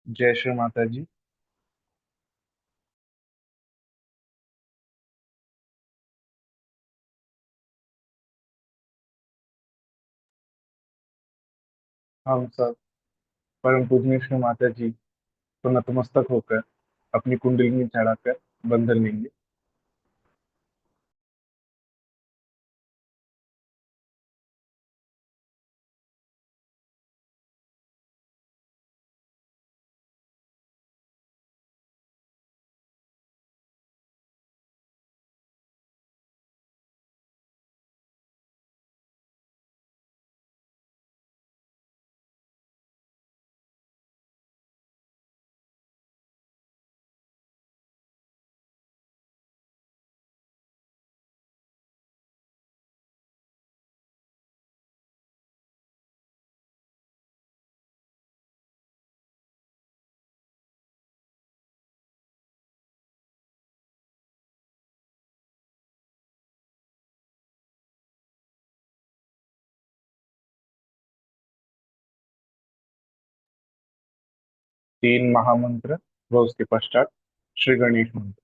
जय श्री माता जी। हम सब परम पूजनीय श्री माता जी को नतमस्तक होकर अपनी कुंडलिनी चढ़ाकर बंधन लेंगे। 3 महामंत्र व उसके पश्चात श्री गणेश मंत्र।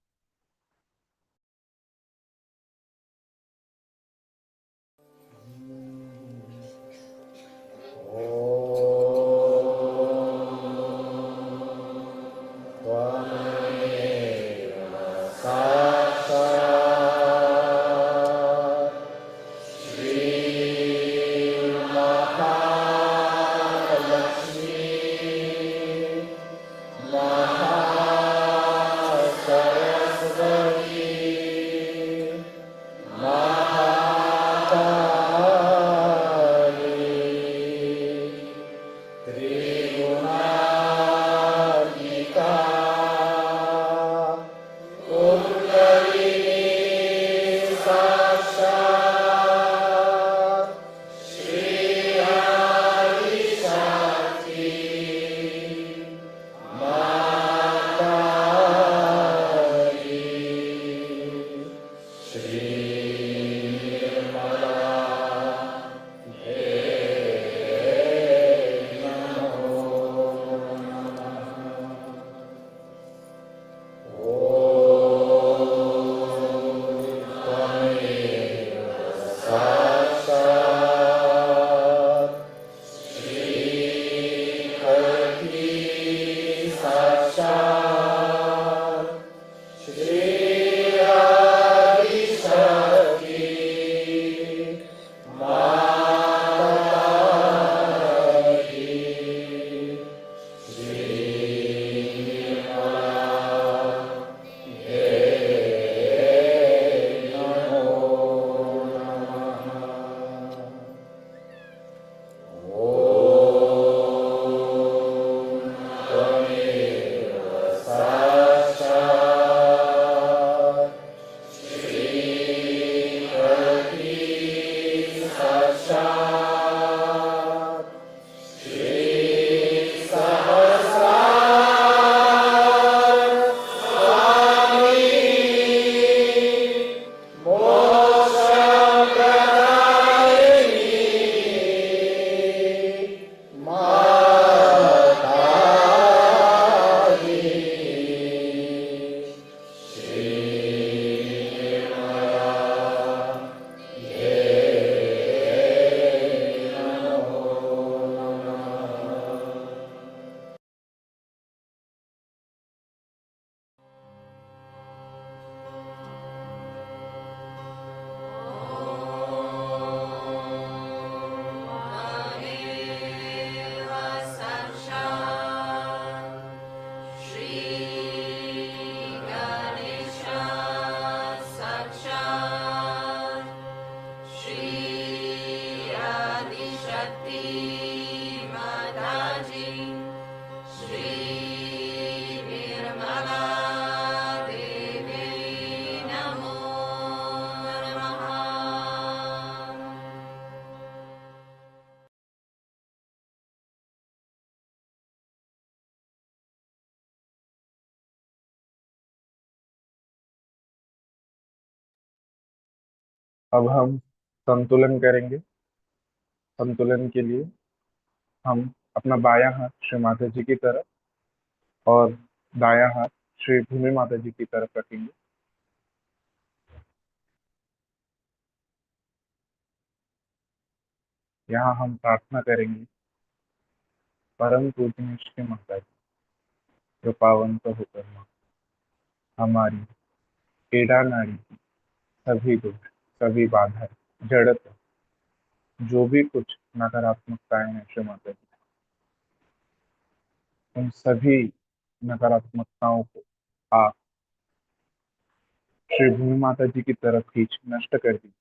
अब हम संतुलन करेंगे। संतुलन के लिए हम अपना बायां हाथ श्री माता जी की तरफ और दायां हाथ श्री भूमि माता जी की तरफ रखेंगे। यहाँ हम प्रार्थना करेंगे, परम पूजनीय श्री माता जी, जो पावन तो होकर मां, हमारी पीड़ा नाड़ी की सभी दोष, सभी बाधाएं, जड़त्व, जो भी कुछ नकारात्मकताएं हैं श्री माता जी, उन सभी नकारात्मकताओं को आप श्री भूमि माता जी की तरफ खींच नष्ट कर दीजिए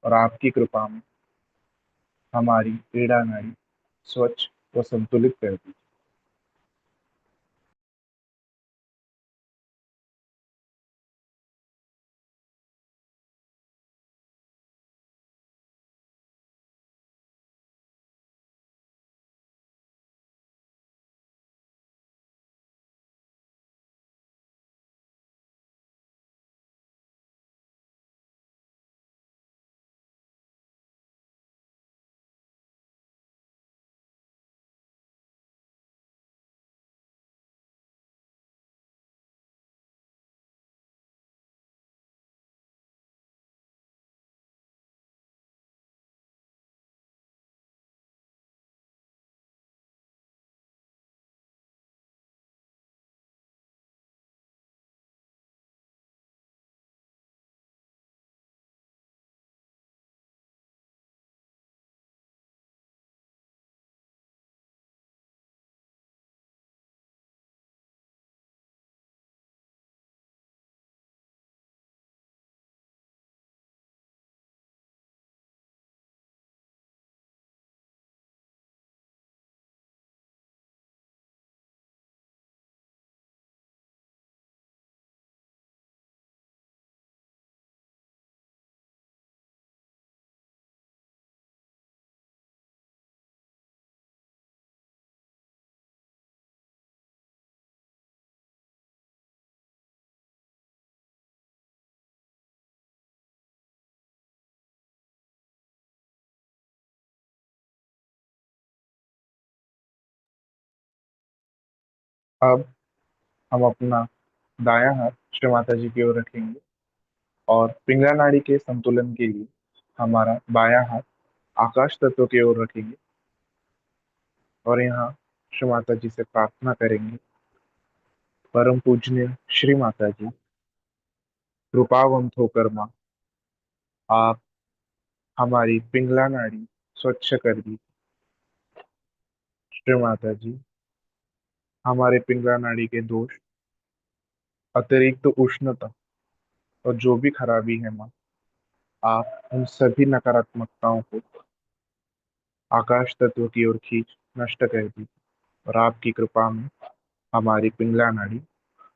और आपकी कृपा में हमारी पीड़ा नाड़ी स्वच्छ व संतुलित कर दीजिए। अब हम अपना दायां हाथ श्री माता जी की ओर रखेंगे और पिंगला नाड़ी के संतुलन के लिए हमारा बायां हाथ आकाश तत्व की ओर रखेंगे और यहाँ श्री माता जी से प्रार्थना करेंगे, परम पूजनीय श्री माता जी, कृपावंत होकर माँ, आप हमारी पिंगला नाड़ी स्वच्छ कर दी। श्री माता जी, हमारे पिंगला नाड़ी के दोष, अतिरिक्त उष्णता और जो भी खराबी है माँ, आप उन सभी नकारात्मकताओं को आकाश तत्व की ओर खींच नष्ट कर दी और आपकी कृपा में हमारी पिंगला नाड़ी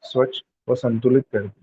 स्वच्छ व संतुलित कर दी।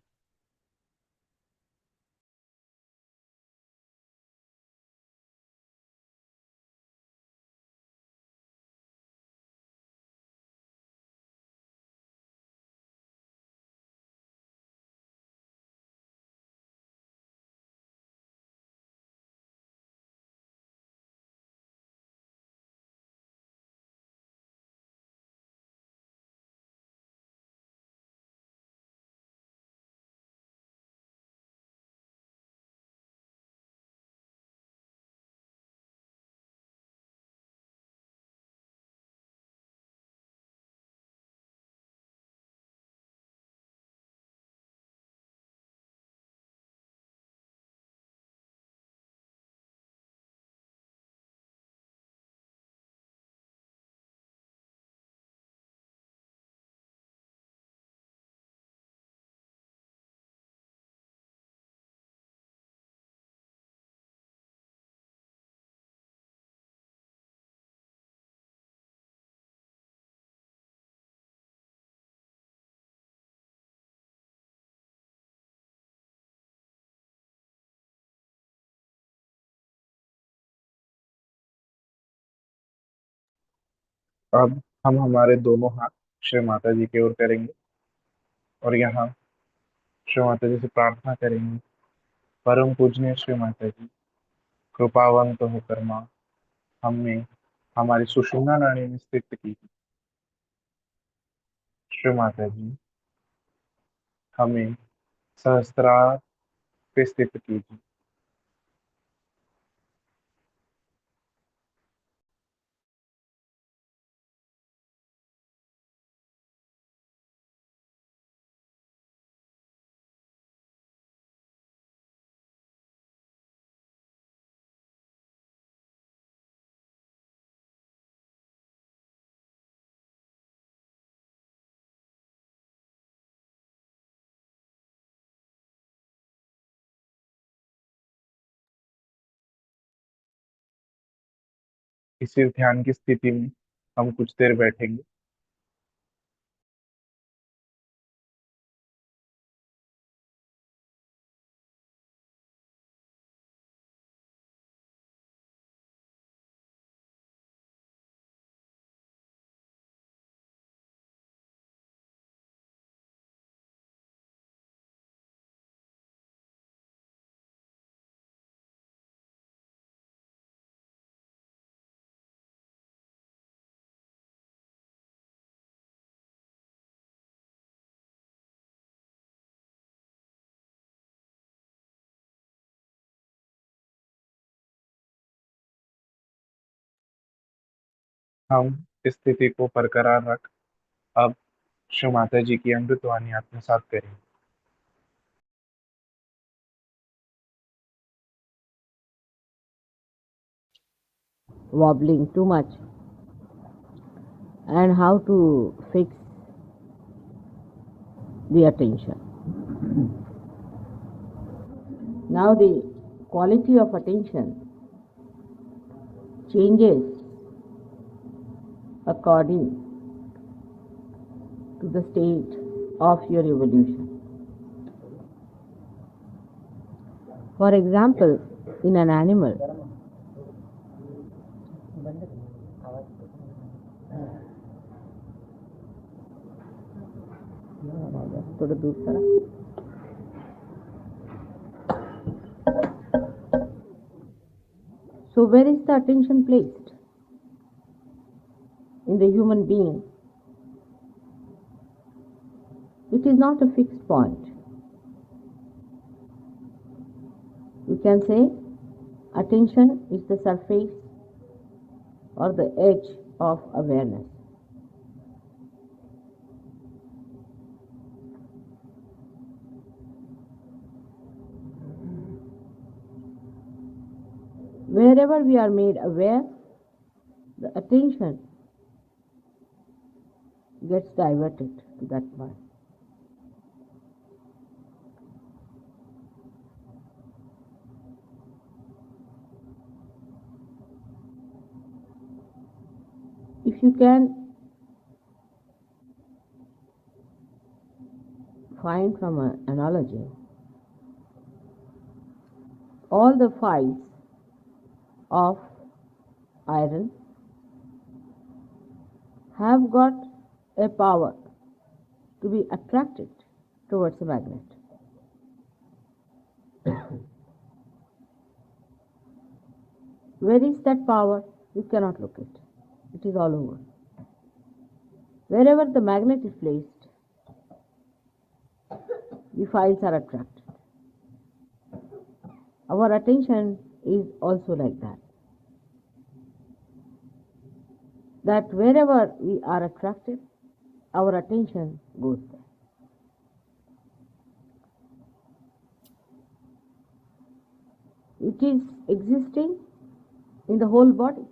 अब हम हमारे दोनों हाथ श्री माता जी की ओर करेंगे और यहाँ श्री माता जी से प्रार्थना करेंगे, परम पूजनीय श्री माता जी, कृपावंत होकर माँ, हमने हमारी सुषुम्ना नाड़ी में स्थित की श्री माता जी, हमें सहस्त्रार पे स्थित कीजिए। इसी ध्यान की स्थिति में हम कुछ देर बैठेंगे। हम इस स्थिति को बरकरार रख अब श्री माता जी की अमृतवाणी आत्मसात करेंगे। wobbling too much and how to fix the attention. Now the quality of attention changes according to the state of your evolution. For example, in an animal, so where is the attention placed? In the human being, it is not a fixed point. We can say attention is the surface or the edge of awareness. Wherever we are made aware, the attention gets diverted to that point. If you can find from an analogy, all the files of iron have got a power to be attracted towards a magnet. Where is that power? You cannot look it. It is all over. Wherever the magnet is placed, the files are attracted. Our attention is also like that. That wherever we are attracted, our attention goes there. It is existing in the whole body,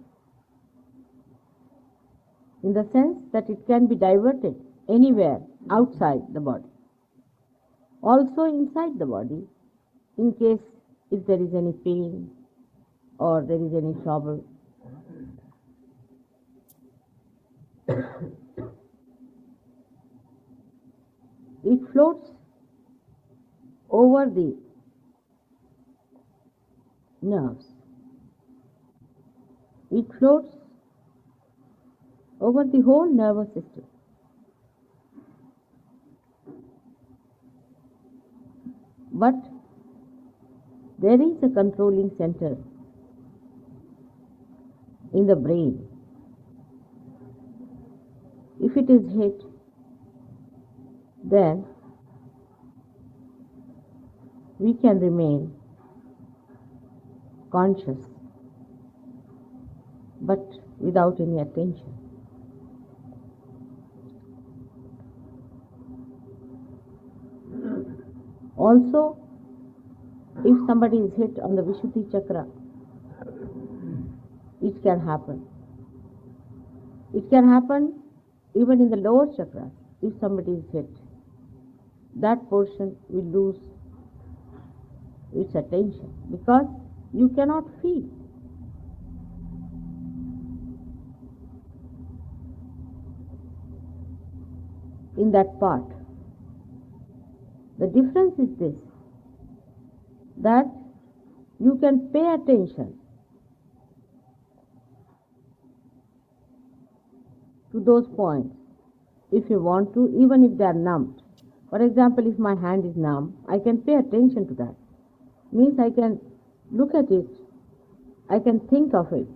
in the sense that it can be diverted anywhere outside the body. Also inside the body, in case if there is any pain or there is any trouble. It floats over the nerves. It floats over the whole nervous system. But there is a controlling center in the brain. If it is hit, then we can remain conscious but without any attention. Also, if somebody is hit on the Vishuddhi chakra, it can happen. It can happen even in the lower chakras. If somebody is hit, that portion will lose its attention because you cannot feel. In that part, the difference is this, that you can pay attention to those points if you want to, even if they are numbed. For example, if my hand is numb, I can pay attention to that. Means I can look at it, I can think of it.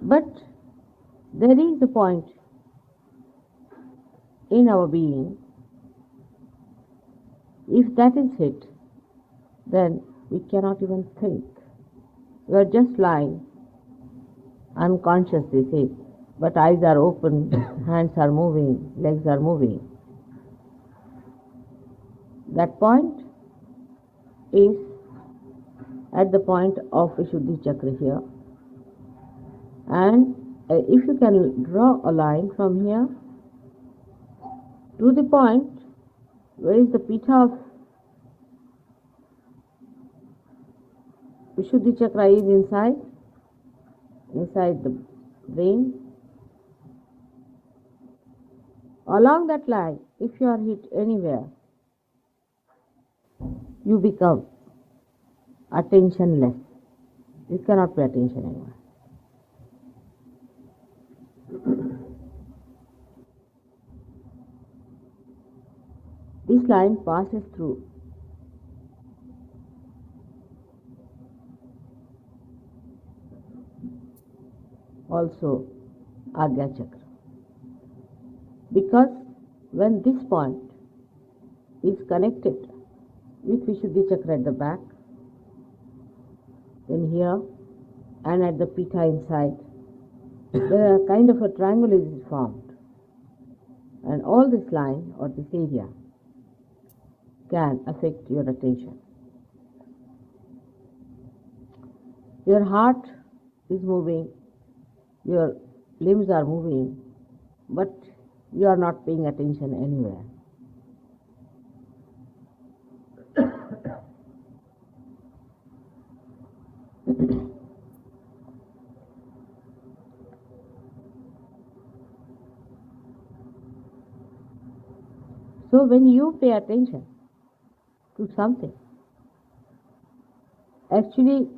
But there is a point in our being, if that is hit, then we cannot even think. We are just lying, unconscious, they say, but eyes are open, hands are moving, legs are moving. That point is at the point of Vishuddhi chakra here. And if you can draw a line from here to the point where is the pita of Vishuddhi chakra is inside the brain. Along that line, if you are hit anywhere, you become attentionless. You cannot pay attention anymore. This line passes through also Agya chakra. Because when this point is connected with Vishuddhi chakra at the back, then here and at the pita inside, there are kind of a triangle is formed. And all this line or this area can affect your attention. Your heart is moving, your limbs are moving, but you are not paying attention anywhere. So when you pay attention to something, actually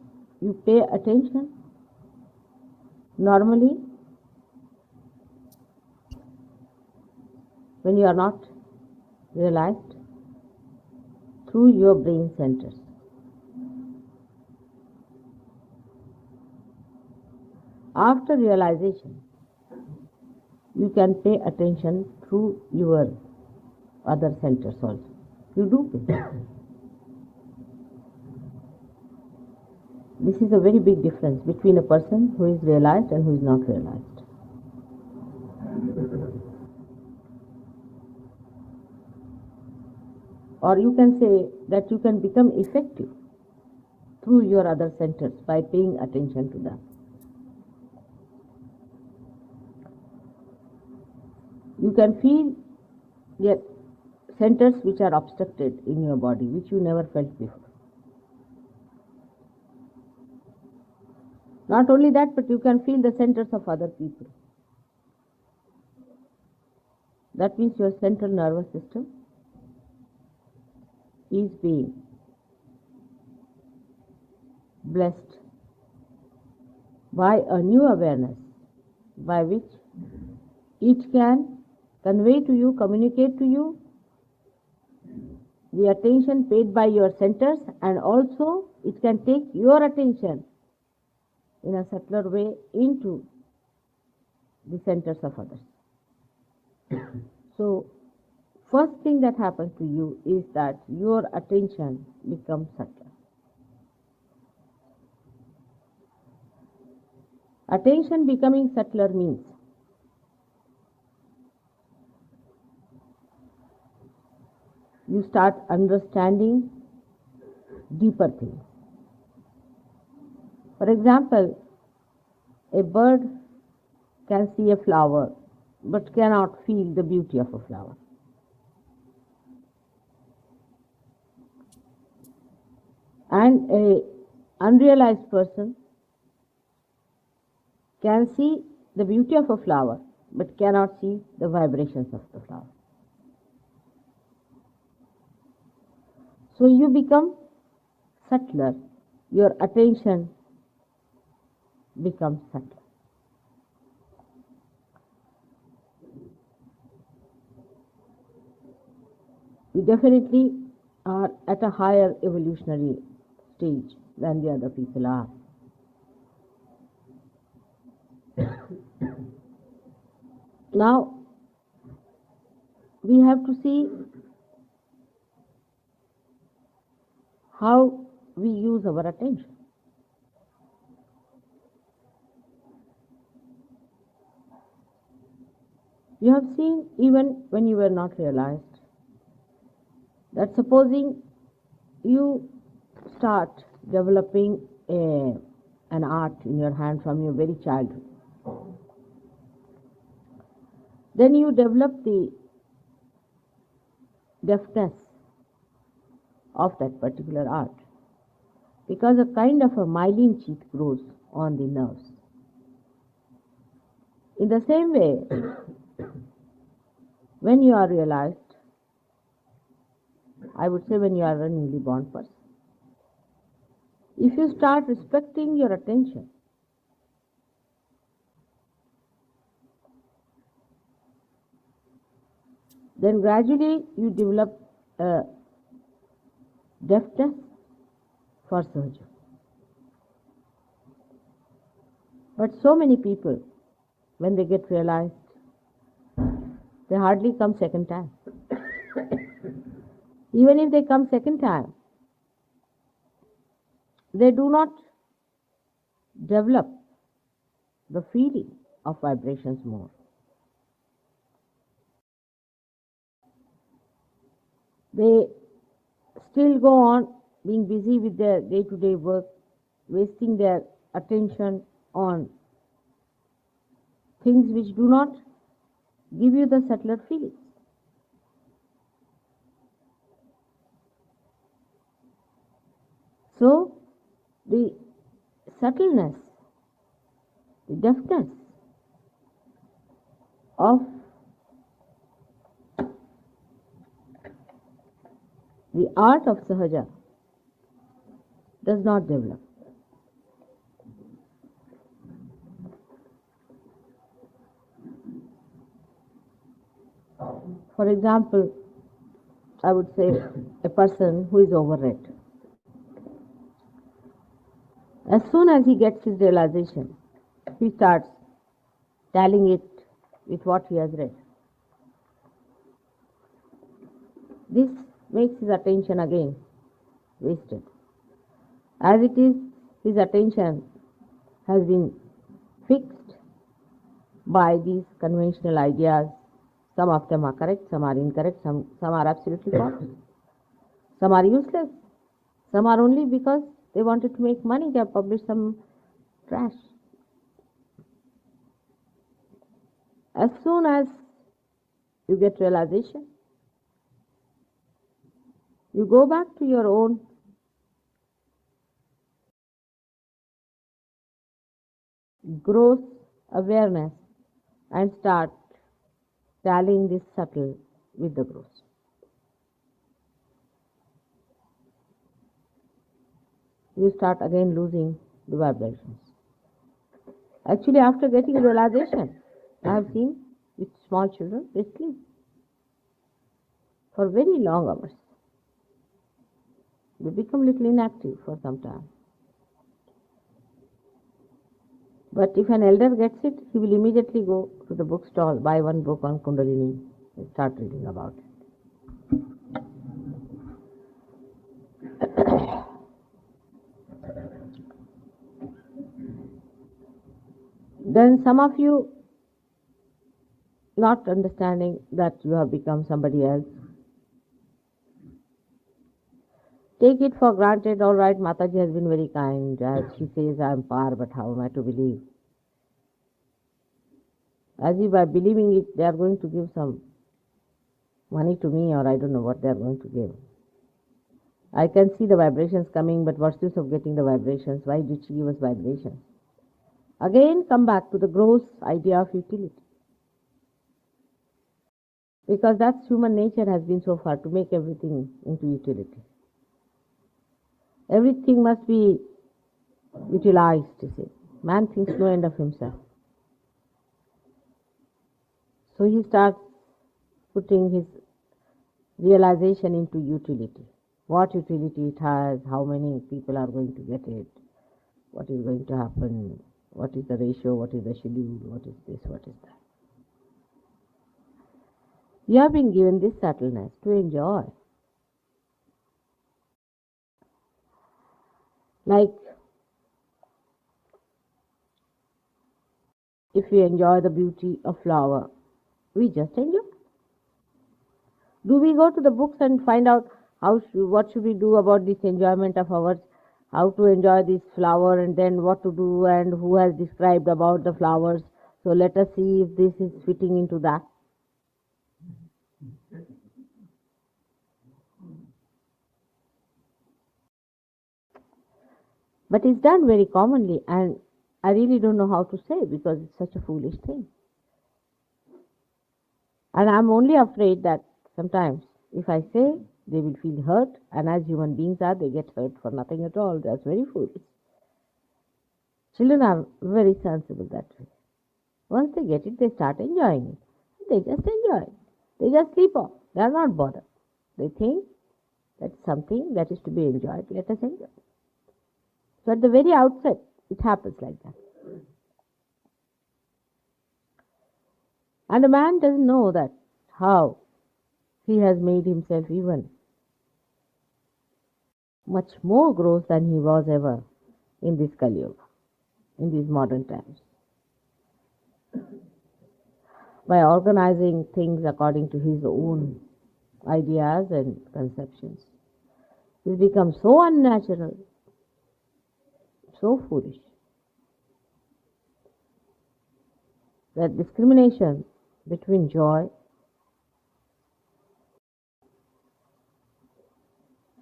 you pay attention normally when you are not realized through your brain centers. After realization, you can pay attention through your other centers also. You do pay. This is a very big difference between a person who is realized and who is not realized. Or you can say that you can become effective through your other centers by paying attention to them. You can feel the centers which are obstructed in your body, which you never felt before. Not only that, but you can feel the centers of other people. That means your central nervous system is being blessed by a new awareness by which it can convey to you, communicate to you the attention paid by your centers, and also it can take your attention in a subtler way into the centers of others. So First thing that happens to you is that your attention becomes subtler. Attention becoming subtler means you start understanding deeper things. For example, a bird can see a flower but cannot feel the beauty of a flower. And a unrealized person can see the beauty of a flower but cannot see the vibrations of the flower. So you become subtler, your attention becomes subtler. You definitely are at a higher evolutionary stage than the other people are. Now, we have to see how we use our attention. You have seen, even when you were not realized, that supposing you start developing an art in your hand from your very childhood, then you develop the deftness of that particular art because a kind of a myelin sheath grows on the nerves. In the same way, when you are realized, I would say when you are a newly born person, if you start respecting your attention, then gradually you develop a deftness for Sahaja. But so many people, when they get realized, they hardly come second time. Even if they come second time, they do not develop the feeling of vibrations more. They still go on being busy with their day-to-day work, wasting their attention on things which do not give you the subtler feelings. So, the subtleness, the deftness of the art of Sahaja does not develop. For example, I would say a person who is overread. As soon as he gets his realization, he starts tallying it with what he has read. This makes his attention again wasted. As it is, his attention has been fixed by these conventional ideas. Some of them are correct, some are incorrect, some are absolutely false. Some are useless. Some are only because they wanted to make money, they have published some trash. As soon as you get realization, you go back to your own gross awareness and start tallying this subtle with the gross. You start again losing the vibrations. Actually, after getting realization, I have seen with small children, they sleep for very long hours. They become little inactive for some time. But if an elder gets it, he will immediately go to the bookstall, buy one book on Kundalini, and start reading about it. Then some of you, not understanding that you have become somebody else, take it for granted. All right, Mataji has been very kind. She says I am par, but how am I to believe? As if by believing it, they are going to give some money to me, or I don't know what they are going to give. I can see the vibrations coming, but what's use of getting the vibrations? Why did she give us vibrations? Again, come back to the gross idea of utility. Because that's human nature has been so far, to make everything into utility. Everything must be utilized, you see. Man thinks no end of himself. So he starts putting his realization into utility. What utility it has, how many people are going to get it, what is going to happen, what is the ratio, what is the schedule, what is this, what is that. You have been given this subtleness to enjoy. Like if we enjoy the beauty of flower, we just enjoy. Do we go to the books and find out what should we do about this enjoyment of ours, how to enjoy this flower, and then what to do, and who has described about the flowers? So let us see if this is fitting into that. But it's done very commonly, and I really don't know how to say because it's such a foolish thing. And I'm only afraid that sometimes if I say, they will feel hurt, and as human beings are, they get hurt for nothing at all. That's very foolish. Children are very sensible that way. Once they get it, they start enjoying it. They just enjoy it. They just sleep off. They are not bothered. They think that's something that is to be enjoyed. Let us enjoy. So at the very outset, it happens like that. And a man doesn't know that how he has made himself even much more gross than he was ever in this Kali Yuga, in these modern times. By organizing things according to his own ideas and conceptions, he's become so unnatural, so foolish, that discrimination between joy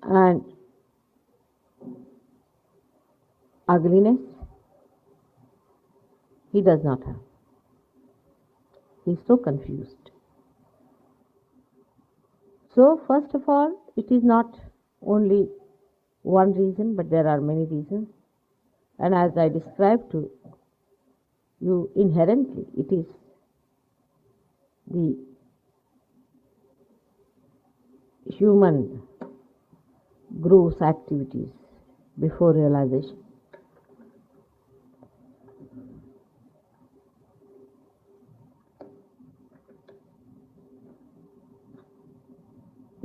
and ugliness he does not have. He is so confused. So, first of all, it is not only one reason, but there are many reasons. And as I described to you, inherently, it is the human gross activities before realization.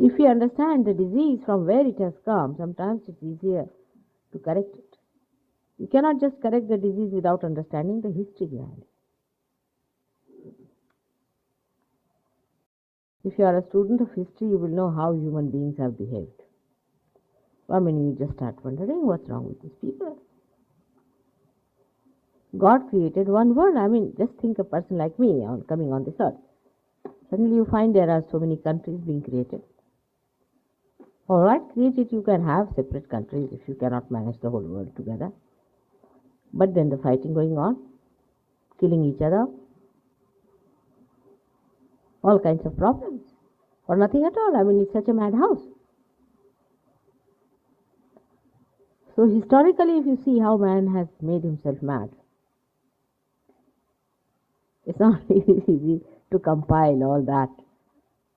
If you understand the disease from where it has come, sometimes it's easier to correct it. You cannot just correct the disease without understanding the history behind it. If you are a student of history, you will know how human beings have behaved. I mean, you just start wondering what's wrong with these people. God created one world. I mean, just think a person like me coming on this earth. Suddenly you find there are so many countries being created. All right, create it. You can have separate countries if you cannot manage the whole world together. But then the fighting going on, killing each other, all kinds of problems. For nothing at all. I mean, it's such a madhouse. So historically, if you see how man has made himself mad, it's not easy to compile all that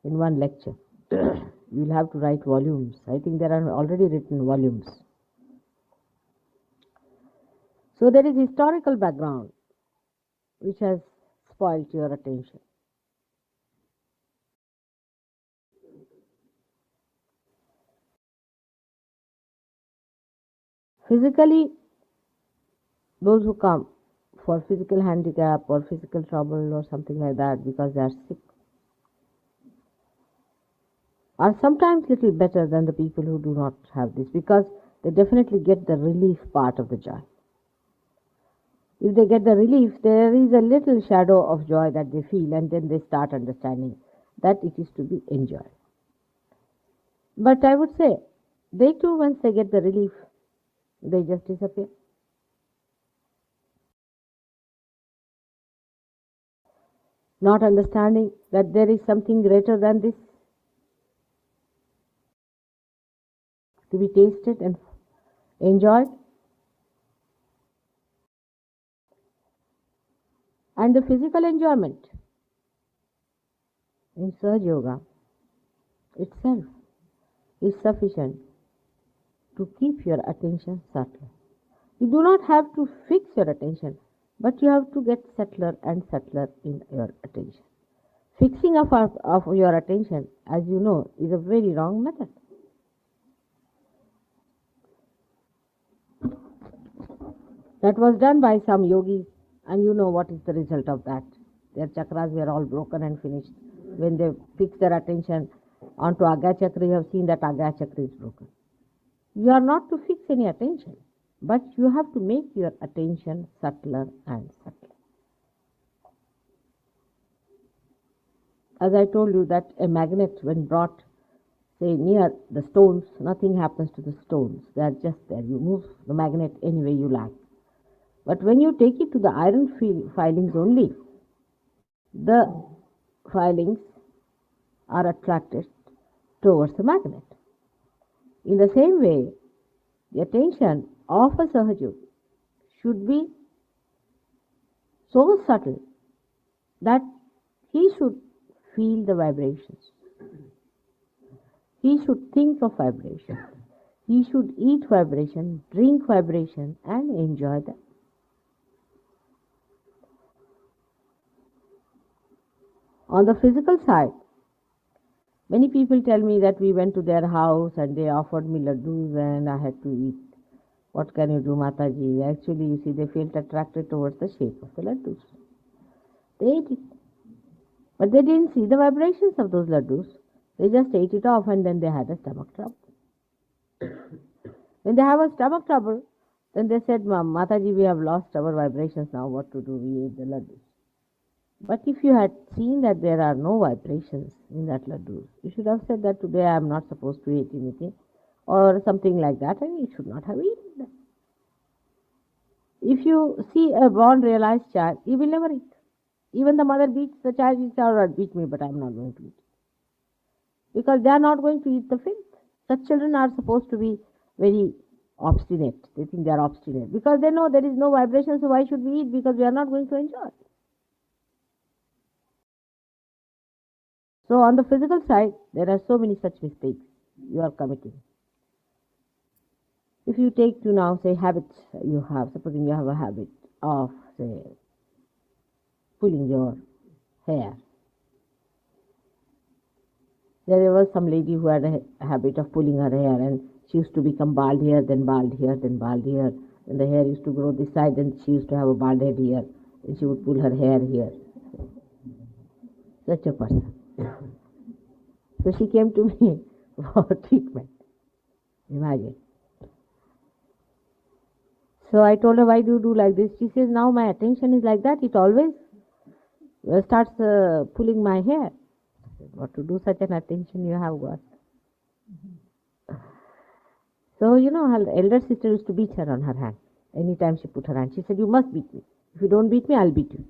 in one lecture. You'll have to write volumes. I think there are already written volumes. So there is historical background which has spoiled your attention. Physically, those who come for physical handicap or physical trouble or something like that because they are sick, are sometimes little better than the people who do not have this because they definitely get the relief part of the joy. If they get the relief, there is a little shadow of joy that they feel, and then they start understanding that it is to be enjoyed. But I would say, they too, once they get the relief, they just disappear. Not understanding that there is something greater than this to be tasted and enjoyed. And the physical enjoyment in Sahaja Yoga itself is sufficient to keep your attention subtle. You do not have to fix your attention, but you have to get subtler and subtler in your attention. Fixing of your attention, as you know, is a very wrong method. That was done by some yogis, and you know what is the result of that. Their chakras were all broken and finished. When they fix their attention onto Agya Chakra, you have seen that Agya Chakra is broken. You are not to fix any attention, but you have to make your attention subtler and subtler. As I told you that a magnet when brought, say, near the stones, nothing happens to the stones. They are just there. You move the magnet any way you like. But when you take it to the iron filings only, the filings are attracted towards the magnet. In the same way, the attention of a Sahaja should be so subtle that he should feel the vibrations. He should think of vibration. He should eat vibration, drink vibration, and enjoy them. On the physical side, many people tell me that we went to their house and they offered me laddus and I had to eat. What can you do, Mataji? Actually, you see, they felt attracted towards the shape of the laddus. They ate it. But they didn't see the vibrations of those laddus. They just ate it off and then they had a stomach trouble. When they have a stomach trouble, then they said, Mataji, we have lost our vibrations now. What to do? We ate the laddus. But if you had seen that there are no vibrations in that laddu, you should have said that today I am not supposed to eat anything or something like that, and you should not have eaten them. If you see a born realized child, he will never eat. Even the mother beats the child, he says, all right, beat me, but I am not going to eat. Because they are not going to eat the filth. Such children are supposed to be very obstinate. They think they are obstinate. Because they know there is no vibration, so why should we eat? Because we are not going to enjoy. So on the physical side, there are so many such mistakes you are committing. If you take to now, say, habits you have, supposing you have a habit of, say, pulling your hair. There was some lady who had a habit of pulling her hair, and she used to become bald here, then bald here, then bald here. And the hair used to grow this side, and she used to have a bald head here, and she would pull her hair here. Such a person. So she came to me for treatment. Imagine. So I told her, why do you do like this? She says, now my attention is like that. It always starts pulling my hair. I said, what to do, such an attention you have got? So, you know, her elder sister used to beat her on her hand. Anytime she put her hand, she said, you must beat me. If you don't beat me, I'll beat you.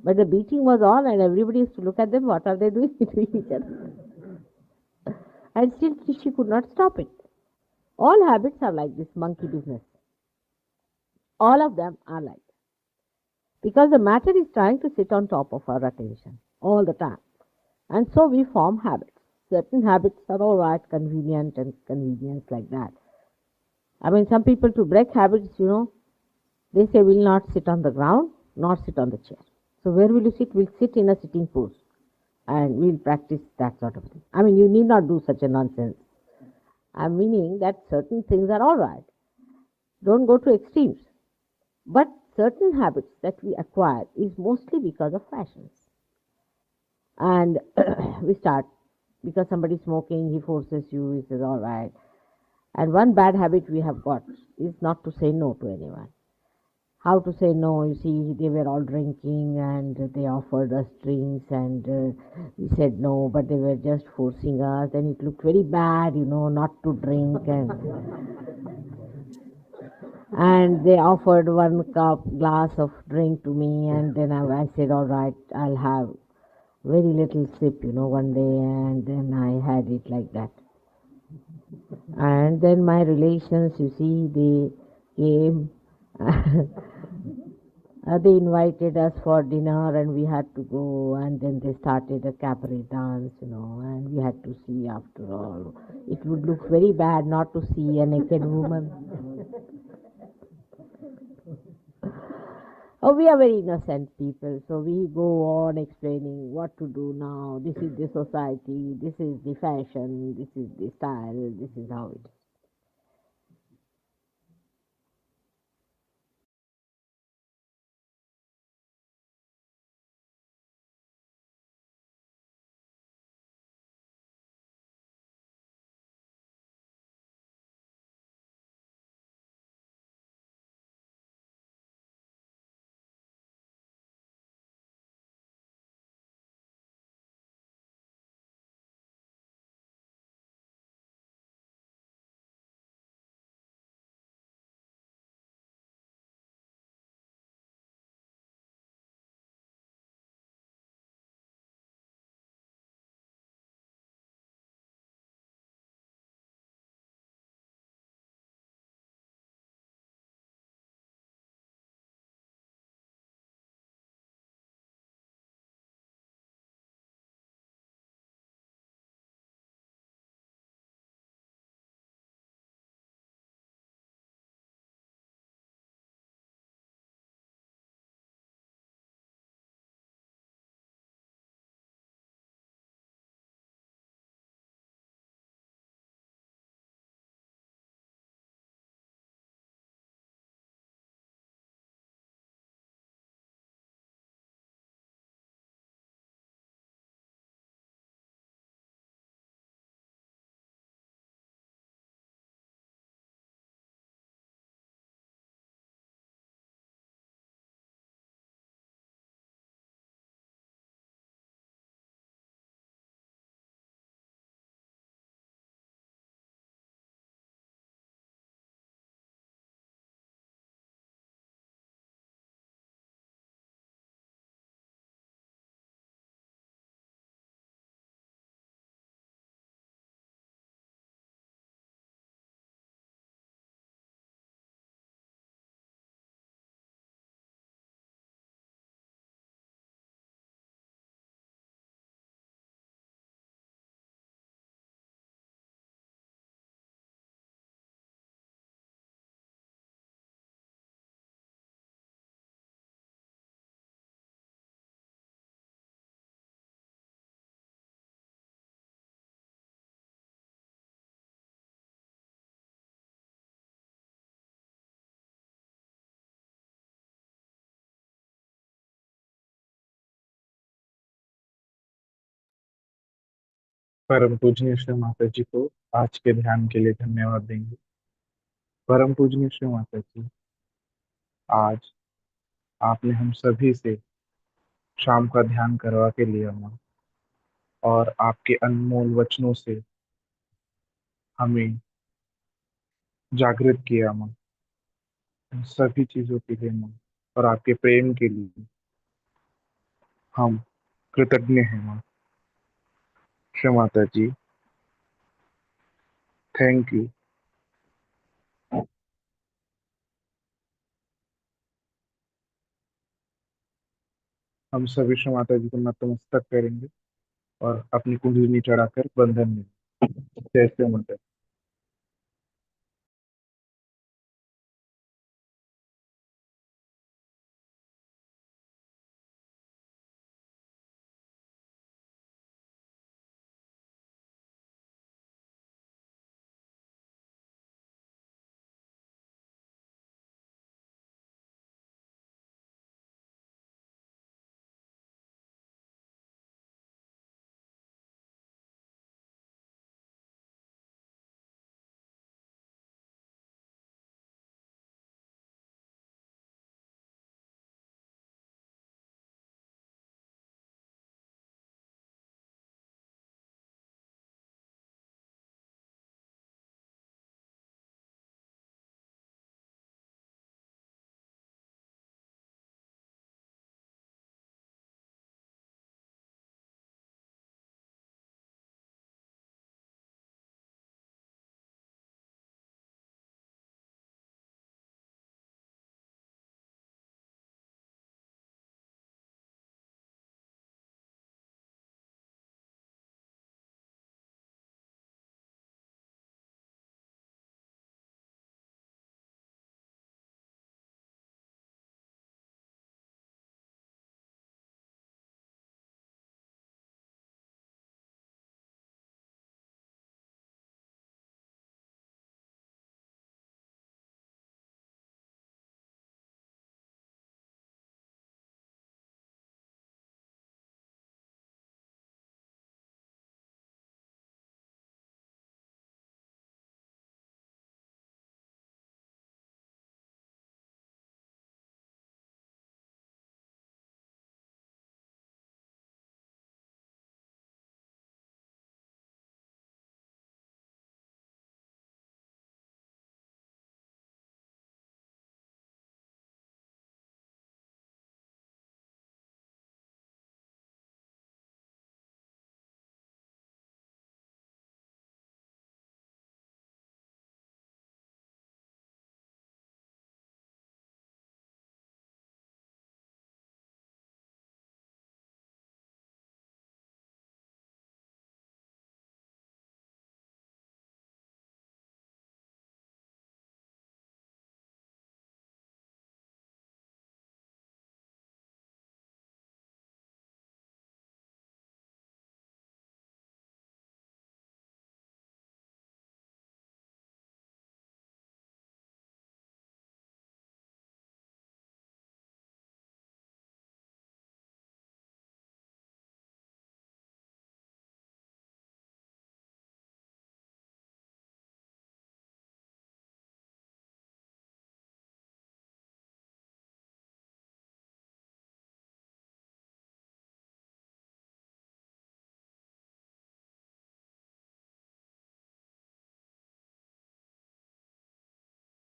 But the beating was on, and everybody used to look at them. What are they doing to each other? And still she could not stop it. All habits are like this monkey business. All of them are like this. Because the matter is trying to sit on top of our attention all the time. And so we form habits. Certain habits are all right, convenient and convenience like that. I mean, some people to break habits, you know, they say will not sit on the ground, not sit on the chair. So where will you sit? We'll sit in a sitting pose. And we'll practice that sort of thing. I mean, you need not do such a nonsense. I'm meaning that certain things are all right. Don't go to extremes. But certain habits that we acquire is mostly because of fashions. And we start because somebody's smoking, he forces you, he says, all right. And one bad habit we have got is not to say no to anyone. How to say no? You see, they were all drinking and they offered us drinks, and we said no, but they were just forcing us, and it looked very bad, not to drink. And they offered one cup glass of drink to me, and then I said, all right, I'll have very little sip, one day, and then I had it like that. And then my relations, you see, they came. They invited us for dinner and we had to go, and then they started a cabaret dance, and we had to see. After all, it would look very bad not to see a naked woman. Oh, we are very innocent people, so we go on explaining what to do now. This is the society, this is the fashion, this is the style, this is how it is. परम पूजनीय श्री माता जी को आज के ध्यान के लिए धन्यवाद देंगे। परम पूजनीय श्री माता जी, आज आपने हम सभी से शाम का ध्यान करवा के लिया माँ, और आपके अनमोल वचनों से हमें जागृत किया माँ। इन सभी चीजों के लिए माँ, और आपके प्रेम के लिए हम कृतज्ञ हैं माँ। श्री माता जी, थैंक यू। हम सभी श्री माता जी को नतमस्तक करेंगे और अपनी कुंडलिनी चढ़ाकर बंधन में। जय श्री माता।